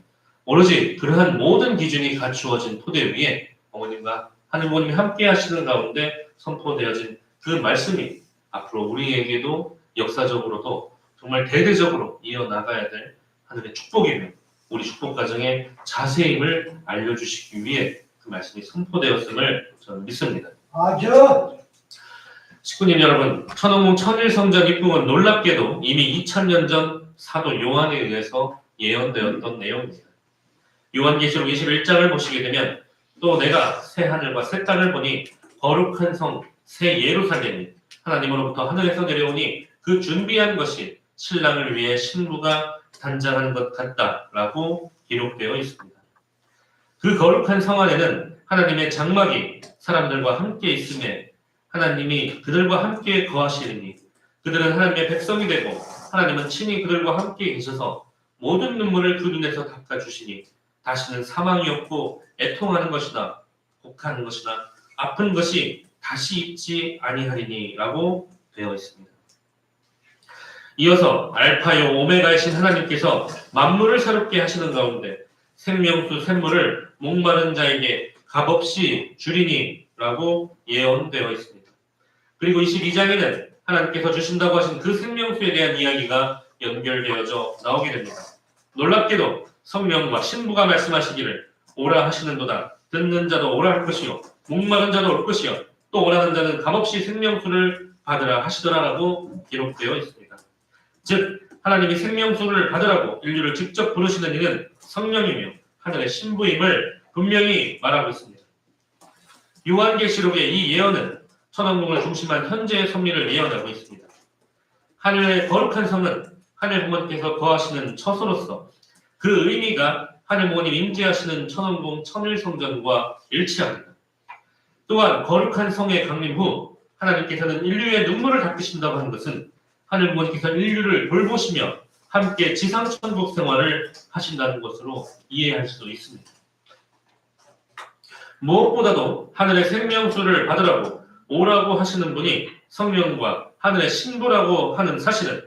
오로지 그러한 모든 기준이 갖추어진 토대 위에 어머님과 하늘부모님이 함께 하시는 가운데 선포되어진 그 말씀이 앞으로 우리에게도 역사적으로도 정말 대대적으로 이어나가야 될 하늘의 축복이며 우리 축복 가정의 자세임을 알려주시기 위해 그 말씀이 선포되었음을 저는 믿습니다. 식구님 여러분, 천왕궁 천일성전 입궁은 놀랍게도 이미 2000년 전 사도 요한에 의해서 예언되었던 내용입니다. 요한계시록 21장을 보시게 되면 또 내가 새 하늘과 새 땅을 보니 거룩한 성 새 예루살렘이 하나님으로부터 하늘에서 내려오니 그 준비한 것이 신랑을 위해 신부가 단장한 것 같다라고 기록되어 있습니다. 그 거룩한 성 안에는 하나님의 장막이 사람들과 함께 있음에 하나님이 그들과 함께 거하시리니 그들은 하나님의 백성이 되고 하나님은 친히 그들과 함께 계셔서 모든 눈물을 그 눈에서 닦아주시니 다시는 사망이 없고 애통하는 것이나 곡하는 것이나 아픈 것이 다시 있지 아니하리니 라고 되어 있습니다. 이어서 알파요 오메가이신 하나님께서 만물을 새롭게 하시는 가운데 생명수 샘물을 목마른 자에게 값없이 주리니 라고 예언되어 있습니다. 그리고 22장에는 하나님께서 주신다고 하신 그 생명수에 대한 이야기가 연결되어져 나오게 됩니다. 놀랍게도 성령과 신부가 말씀하시기를 오라 하시는도다. 듣는 자도 오라 할 것이요 목마른 자도 올 것이요 또 원하는 자는 값없이 생명수를 받으라 하시더라라고 기록되어 있습니다. 즉 하나님이 생명수를 받으라고 인류를 직접 부르시는 이는 성령이며 하늘의 신부임을 분명히 말하고 있습니다. 요한계시록의 이 예언은 천왕국을 중심한 현재의 섭리를 예언하고 있습니다. 하늘의 거룩한 성은 하늘 부모님께서 거하시는 처소로서 그 의미가 하늘 부모님 임재하시는 천왕국 천일성전과 일치합니다. 또한 거룩한 성에 강림 후 하나님께서는 인류의 눈물을 닦으신다고 하는 것은 하늘 부모님께서 인류를 돌보시며 함께 지상천국 생활을 하신다는 것으로 이해할 수 있습니다. 무엇보다도 하늘의 생명수를 받으라고 오라고 하시는 분이 성령과 하늘의 신부라고 하는 사실은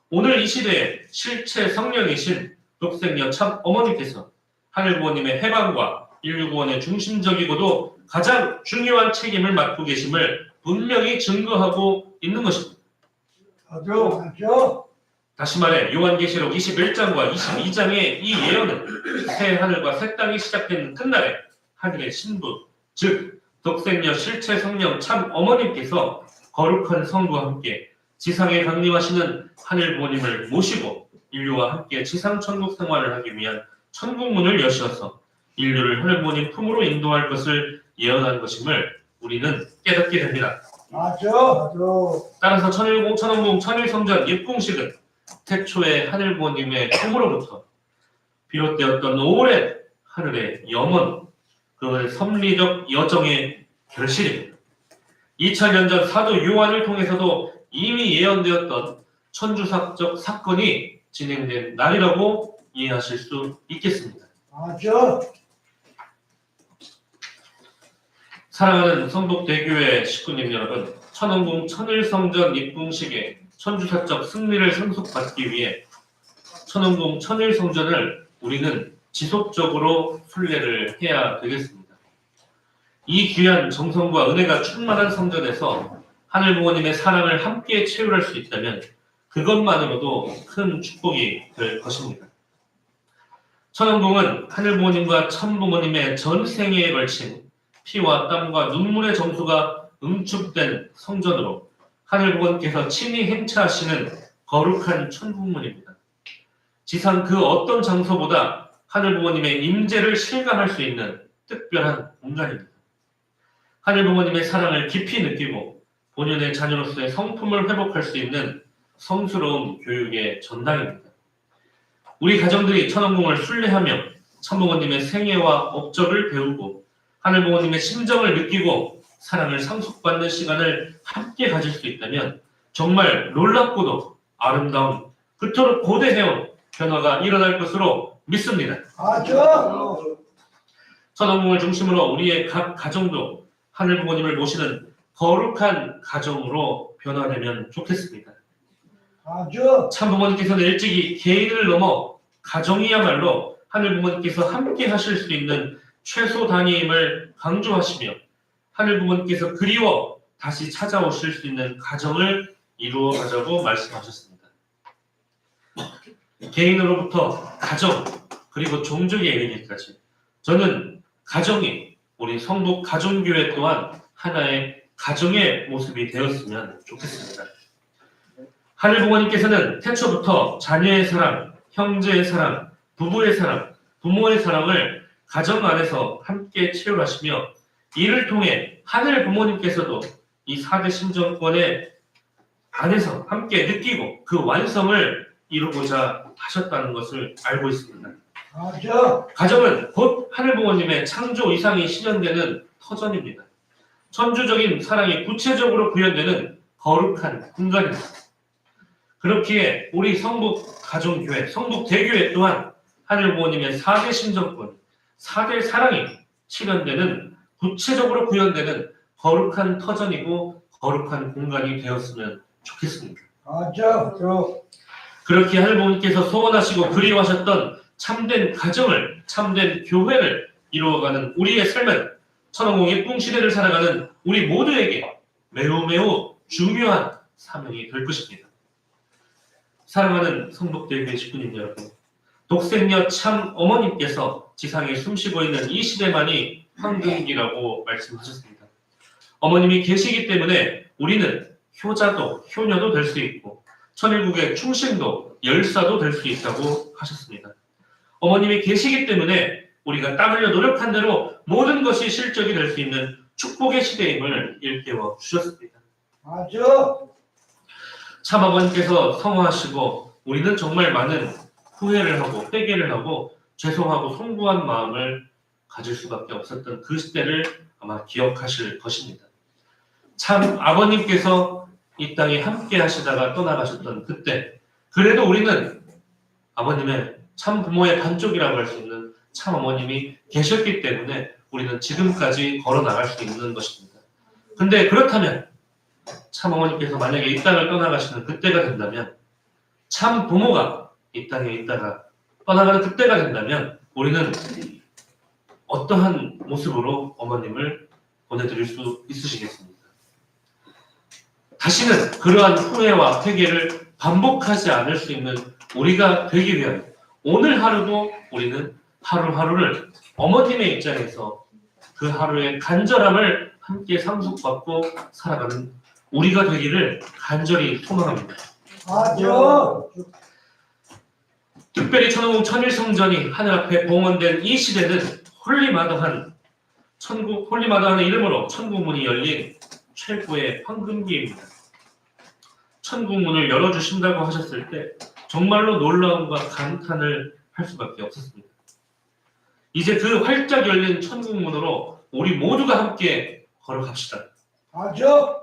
오늘 이 시대에 실체 성령이신 독생녀 참 어머니께서 하늘 부모님의 해방과 인류 구원의 중심적이고도 가장 중요한 책임을 맡고 계심을 분명히 증거하고 있는 것입니다. 맞죠? 다시 말해 요한계시록 21장과 22장의 이 예언은 새 하늘과 새 땅이 시작된 끝날에 하늘의 신부, 즉 독생녀 실체 성령 참 어머님께서 거룩한 성부와 함께 지상에 강림하시는 하늘 부모님을 모시고 인류와 함께 지상 천국 생활을 하기 위한 천국문을 여셔서 인류를 하늘 부모님 품으로 인도할 것을 예언한 것임을 우리는 깨닫게 됩니다. 맞죠? 따라서 천왕궁 천일성전 입궁식은 태초의 하늘 부모님의 품으로부터 비롯되었던 오랜 하늘의 염원, 그 섭리적 여정의 결실입니다. 2000년 전 사도 요한을 통해서도 이미 예언되었던 천주사적 사건이 진행된 날이라고 이해하실 수 있겠습니다. 맞죠? 사랑하는 성북대교회 식구님 여러분, 천왕궁 천일성전 입궁식의 천주사적 승리를 상속받기 위해 천왕궁 천일성전을 우리는 지속적으로 순례를 해야 되겠습니다. 이 귀한 정성과 은혜가 충만한 성전에서 하늘 부모님의 사랑을 함께 채울할 수 있다면 그것만으로도 큰 축복이 될 것입니다. 천왕궁은 하늘 부모님과 천 부모님의 전생애에 걸친 피와 땀과 눈물의 정수가 응축된 성전으로 하늘 부모님께서 친히 행차하시는 거룩한 천국문입니다. 지상 그 어떤 장소보다 하늘 부모님의 임재를 실감할 수 있는 특별한 공간입니다. 하늘 부모님의 사랑을 깊이 느끼고 본연의 자녀로서의 성품을 회복할 수 있는 성스러운 교육의 전당입니다. 우리 가정들이 천왕궁을 순례하며 천부모님의 생애와 업적을 배우고 하늘 부모님의 심정을 느끼고 사랑을 상속받는 시간을 함께 가질 수 있다면 정말 놀랍고도 아름다운 그토록 고대해온 변화가 일어날 것으로 믿습니다. 맞죠? 천왕궁을 중심으로 우리의 각 가정도 하늘 부모님을 모시는 거룩한 가정으로 변화되면 좋겠습니다. 맞죠? 참 부모님께서는 일찍이 개인을 넘어 가정이야말로 하늘 부모님께서 함께 하실 수 있는 최소 단위임을 강조하시며 하늘 부모님께서 그리워 다시 찾아오실 수 있는 가정을 이루어 가자고 말씀하셨습니다. 개인으로부터 가정 그리고 종족에 이르기까지 저는 가정이 우리 성북 가정교회 또한 하나의 가정의 모습이 되었으면 좋겠습니다. 하늘 부모님께서는 태초부터 자녀의 사랑, 형제의 사랑, 부부의 사랑, 부모의 사랑을 가정 안에서 함께 채울하시며 이를 통해 하늘 부모님께서도 이 4대 신정권의 안에서 함께 느끼고 그 완성을 이루고자 하셨다는 것을 알고 있습니다. 맞죠? 가정은 곧 하늘 부모님의 창조 이상이 실현되는 터전입니다. 천주적인 사랑이 구체적으로 구현되는 거룩한 공간입니다. 그렇기에 우리 성북 가정교회, 성북 대교회 또한 하늘 부모님의 4대 심정권, 4대 사랑이 실현되는 구체적으로 구현되는 거룩한 터전이고 거룩한 공간이 되었으면 좋겠습니다. 가자. 그렇게 하늘 부모님께서 소원하시고 그리워하셨던 참된 가정을, 참된 교회를 이루어가는 우리의 삶은 천원공의 뿡시대를 살아가는 우리 모두에게 매우 중요한 사명이 될 것입니다. 사랑하는 성북대교회 식구님 여러분, 독생녀 참 어머님께서 지상에 숨쉬고 있는 이 시대만이 황금기라고 말씀하셨습니다. 어머님이 계시기 때문에 우리는 효자도 효녀도 될 수 있고 천일국의 충신도 열사도 될 수 있다고 하셨습니다. 어머님이 계시기 때문에 우리가 땀 흘려 노력한 대로 모든 것이 실적이 될 수 있는 축복의 시대임을 일깨워 주셨습니다. 가자. 참 아버님께서 성화하시고 우리는 정말 많은 후회를 하고 회개를 하고 죄송하고 송구한 마음을 가질 수밖에 없었던 그 시대를 아마 기억하실 것입니다. 참 아버님께서 이 땅에 함께 하시다가 떠나가셨던 그때, 그래도 우리는 아버님의 참 부모의 반쪽이라고 할 수 있는 참 어머님이 계셨기 때문에 우리는 지금까지 걸어 나갈 수 있는 것입니다. 근데 그렇다면 참 어머님께서 만약에 이 땅을 떠나가시는 그때가 된다면, 참 부모가 이 땅에 있다가 떠나가는 그때가 된다면 우리는 어떠한 모습으로 어머님을 보내드릴 수 있으시겠습니까? 다시는 그러한 후회와 회개를 반복하지 않을 수 있는 우리가 되기 위한 오늘 하루도 우리는 하루하루를 어머님의 입장에서 그 하루의 간절함을 함께 상속받고 살아가는 우리가 되기를 간절히 소망합니다. 가자. 특별히 천호국 천일성전이 하늘 앞에 봉헌된 이 시대는 홀리마더한 천국, 홀리마더하는 이름으로 천국문이 열린 최고의 황금기입니다. 천국문을 열어주신다고 하셨을 때 정말로 놀라움과 감탄을 할 수밖에 없었습니다. 이제 그 활짝 열린 천국문으로 우리 모두가 함께 걸어갑시다. 가자.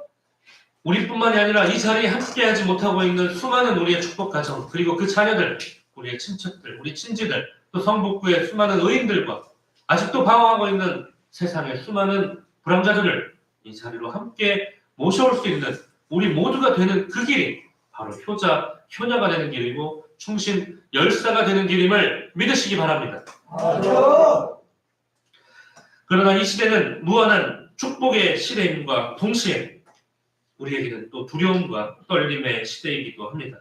우리뿐만이 아니라 이 자리에 함께하지 못하고 있는 수많은 우리의 축복 가정, 그리고 그 자녀들, 우리의 친척들, 우리 친지들, 또 성북구의 수많은 의인들과 아직도 방황하고 있는 세상의 수많은 불황자들을 이 자리로 함께 모셔올 수 있는 우리 모두가 되는 그 길이 바로 효자, 효녀가 되는 길이고 충신, 열사가 되는 길임을 믿으시기 바랍니다. 가자. 그러나 이 시대는 무한한 축복의 시대임과 동시에 우리에게는 또 두려움과 떨림의 시대이기도 합니다.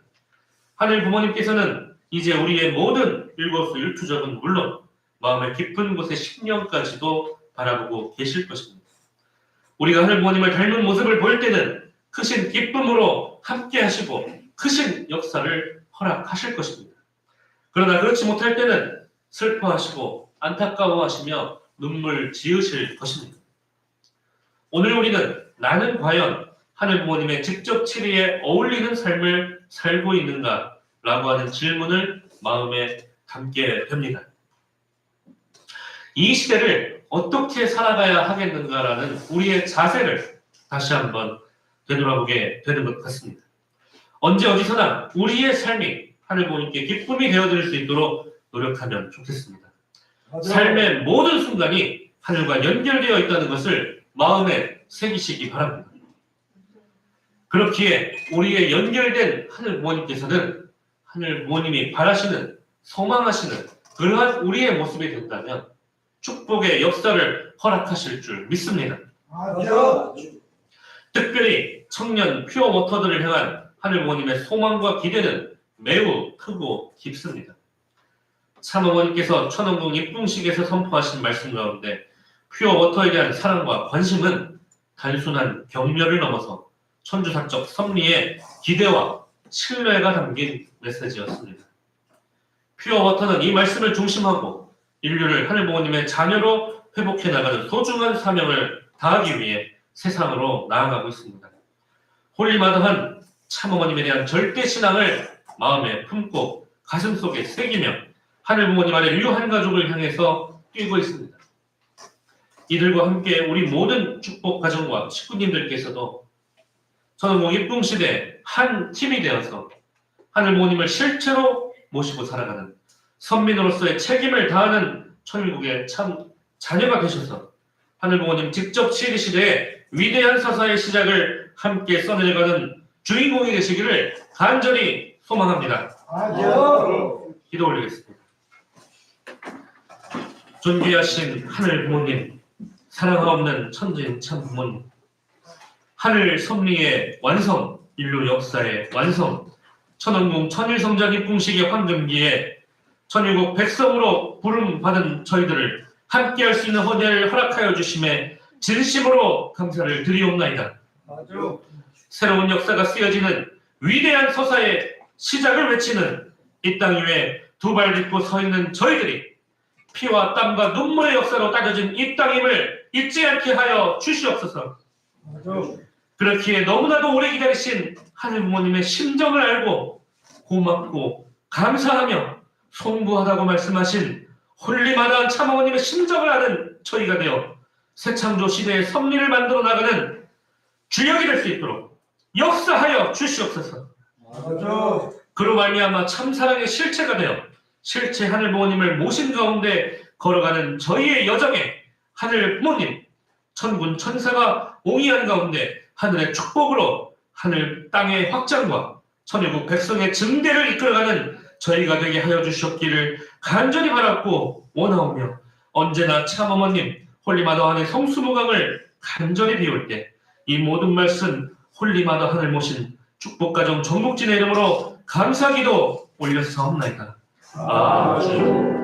하늘 부모님께서는 이제 우리의 모든 일거수일투족은 물론 마음의 깊은 곳의 심령까지도 바라보고 계실 것입니다. 우리가 하늘 부모님을 닮은 모습을 볼 때는 크신 기쁨으로 함께 하시고 크신 역사를 허락하실 것입니다. 그러나 그렇지 못할 때는 슬퍼하시고 안타까워하시며 눈물 지으실 것입니다. 오늘 우리는 나는 과연 하늘 부모님의 직접 치리에 어울리는 삶을 살고 있는가? 라고 하는 질문을 마음에 담게 됩니다. 이 시대를 어떻게 살아가야 하겠는가라는 우리의 자세를 다시 한번 되돌아보게 되는 것 같습니다. 언제 어디서나 우리의 삶이 하늘 부모님께 기쁨이 되어드릴 수 있도록 노력하면 좋겠습니다. 삶의 모든 순간이 하늘과 연결되어 있다는 것을 마음에 새기시기 바랍니다. 그렇기에 우리의 연결된 하늘 부모님께서는 하늘 부모님이 바라시는, 소망하시는 그러한 우리의 모습이 된다면 축복의 역사를 허락하실 줄 믿습니다. 가자. 특별히 청년 퓨어워터들을 향한 하늘 부모님의 소망과 기대는 매우 크고 깊습니다. 참 어머님께서 천원궁 입궁식에서 선포하신 말씀 가운데 퓨어워터에 대한 사랑과 관심은 단순한 격려를 넘어서 천주사적 섭리의 기대와 신뢰가 담긴 메시지였습니다. 퓨어워터는 이 말씀을 중심하고 인류를 하늘 부모님의 자녀로 회복해 나가는 소중한 사명을 다하기 위해 세상으로 나아가고 있습니다. 홀리마더한 참어머님에 대한 절대 신앙을 마음에 품고 가슴속에 새기며 하늘 부모님 안에 유한 가족을 향해서 뛰고 있습니다. 이들과 함께 우리 모든 축복 가정과 식구님들께서도 천원궁 입궁시대 한 팀이 되어서 하늘 부모님을 실제로 모시고 살아가는 선민으로서의 책임을 다하는 천일국의 참 자녀가 되셔서 하늘 부모님 직접 치리 시대에 위대한 서사의 시작을 함께 써내려가는 주인공이 되시기를 간절히 소망합니다. 맞아. 기도 올리겠습니다. 존귀하신 하늘 부모님, 사랑하옵는 천진 참 부모님, 하늘 섭리의 완성, 인류 역사의 완성, 천왕궁 천일성전 입궁식의 황금기에 천일국 백성으로 부름받은 저희들을 함께할 수 있는 헌혈을 허락하여 주심에 진심으로 감사를 드리옵나이다. 맞아. 새로운 역사가 쓰여지는 위대한 서사의 시작을 외치는 이 땅 위에 두 발 딛고 서 있는 저희들이 피와 땀과 눈물의 역사로 따져진 이 땅임을 잊지 않게 하여 주시옵소서. 맞아. 그렇기에 너무나도 오래 기다리신 하늘 부모님의 심정을 알고 고맙고 감사하며 송구하다고 말씀하신 홀리마다한 참어머님의 심정을 아는 저희가 되어 새창조 시대의 섭리를 만들어 나가는 주역이 될 수 있도록 역사하여 주시옵소서. 맞아. 그로 말미암아 참사랑의 실체가 되어 실체 하늘 부모님을 모신 가운데 걸어가는 저희의 여정에 하늘 부모님, 천군 천사가 옹이한 가운데 하늘의 축복으로 하늘 땅의 확장과 천일국 백성의 증대를 이끌어가는 저희가 되게 하여 주셨기를 간절히 바랐고 원하오며 언제나 참어머님 홀리마더 하늘 성수무강을 간절히 비울 때 이 모든 말씀 홀리마더 하늘 모신 축복가정 전국진의 이름으로 감사기도 올려사옵나이다. 아멘.